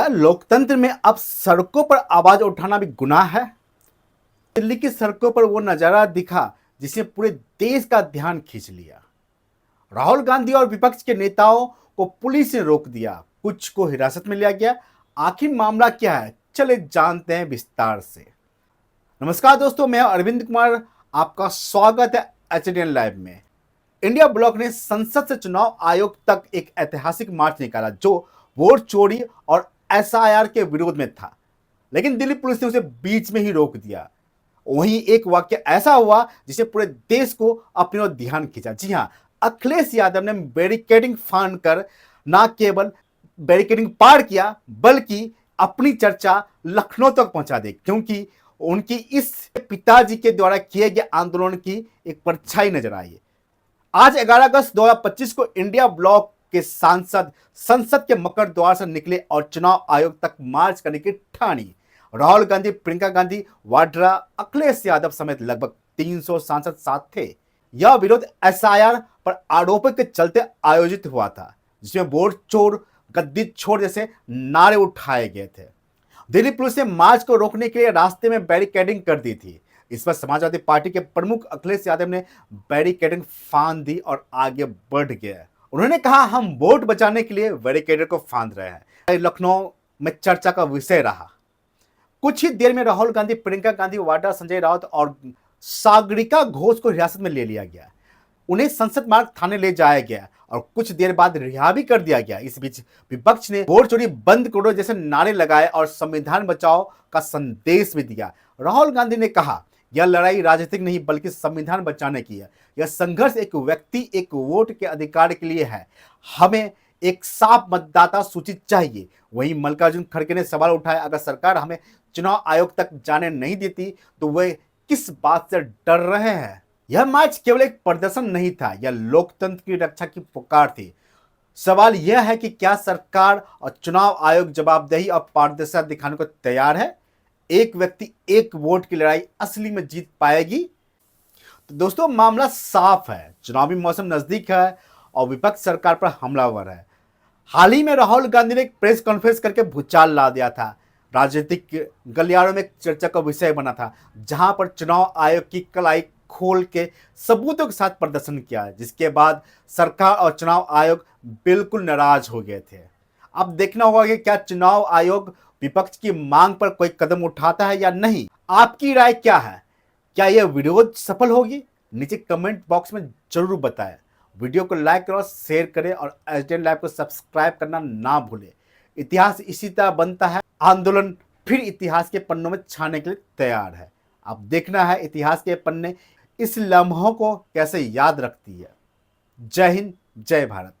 क्या लोकतंत्र में अब सड़कों पर आवाज उठाना भी गुनाह है? दिल्ली की सड़कों पर वो नजारा दिखा जिसने पूरे देश का ध्यान खींच लिया। राहुल गांधी और विपक्ष के नेताओं को पुलिस ने रोक दिया, कुछ को हिरासत में लिया गया। आखिर मामला क्या है, चले जानते हैं विस्तार से। नमस्कार दोस्तों, मैं अरविंद कुमार, आपका स्वागत है एचडीएन लाइव में। इंडिया ब्लॉक ने संसद से चुनाव आयोग तक एक ऐतिहासिक मार्च निकाला जो वोट चोरी और एसआईआर के विरोध में था, लेकिन दिल्ली पुलिस ने उसे बीच में ही रोक दिया। वहीं एक वाक्य ऐसा हुआ जिसे पूरे देश को अपनी ओर ध्यान खींचा। जी हां, अखिलेश यादव ने बैरिकेडिंग फांद कर न केवल बैरिकेडिंग पार किया बल्कि अपनी चर्चा लखनऊ तक पहुंचा दी, क्योंकि उनकी इस पिताजी के द्वारा किए गए आंदोलन की एक परछाई नजर आई। आज 11 अगस्त 2025 को इंडिया ब्लॉक के सांसद संसद के मकर द्वार से निकले और चुनाव आयोग तक मार्च करने की ठानी। राहुल गांधी, प्रियंका गांधी वाड्रा, अखिलेश यादव समेत लगभग 300 सांसद साथ थे। यह विरोध एसआईआर पर आरोपों के चलते आयोजित हुआ था, जिसमें वोट चोर, गद्दी छोड़ जैसे नारे उठाए गए थे। दिल्ली पुलिस ने मार्च को रोकने के लिए रास्ते में बैरिकेडिंग कर दी थी। इस पर समाजवादी पार्टी के प्रमुख अखिलेश यादव ने बैरिकेडिंग फांद दी और आगे बढ़ गए। उन्होंने कहा, हम वोट बचाने के लिए बैरिकेड को फांद रहे हैं। लखनऊ में चर्चा का विषय रहा। कुछ ही देर में राहुल गांधी, प्रियंका गांधी वाड्रा, संजय राउत और सागरिका घोष को हिरासत में ले लिया गया। उन्हें संसद मार्ग थाने ले जाया गया और कुछ देर बाद रिहा भी कर दिया गया। इस बीच विपक्ष ने वोट चोरी बंद करो जैसे नारे लगाए और संविधान बचाओ का संदेश भी दिया। राहुल गांधी ने कहा, यह लड़ाई राजनीतिक नहीं बल्कि संविधान बचाने की है। यह संघर्ष एक व्यक्ति, एक वोट के अधिकार के लिए है। हमें एक साफ मतदाता सूची चाहिए। वहीं मल्लिकार्जुन खड़गे ने सवाल उठाया, अगर सरकार हमें चुनाव आयोग तक जाने नहीं देती तो वे किस बात से डर रहे हैं? यह मार्च केवल एक प्रदर्शन नहीं था, यह लोकतंत्र की रक्षा की पुकार थी। सवाल यह है कि क्या सरकार और चुनाव आयोग जवाबदेही और पारदर्शिता दिखाने को तैयार है? एक व्यक्ति एक वोट की लड़ाई असली में जीत पाएगी? तो दोस्तों, मामला साफ है। चुनावी मौसम नजदीक है और विपक्ष सरकार पर हमलावर है। हाल ही में राहुल गांधी ने एक प्रेस कॉन्फ्रेंस करके भूचाल ला दिया था। राजनीतिक गलियारों में चर्चा का विषय बना था, जहां पर चुनाव आयोग की कलाई खोल के सबूतों के साथ प्रदर्शन किया, जिसके बाद सरकार और चुनाव आयोग बिल्कुल नाराज हो गए थे। अब देखना होगा कि क्या चुनाव आयोग विपक्ष की मांग पर कोई कदम उठाता है या नहीं। आपकी राय क्या है? क्या यह विरोध सफल होगी? नीचे कमेंट बॉक्स में जरूर बताएं। वीडियो को लाइक करें, शेयर करें और एचडीएन लाइव को सब्सक्राइब करना ना भूलें। इतिहास इसी तरह बनता है। आंदोलन फिर इतिहास के पन्नों में छाने के लिए तैयार है। अब देखना है इतिहास के पन्ने इस लम्हों को कैसे याद रखती है। जय हिंद, जय भारत।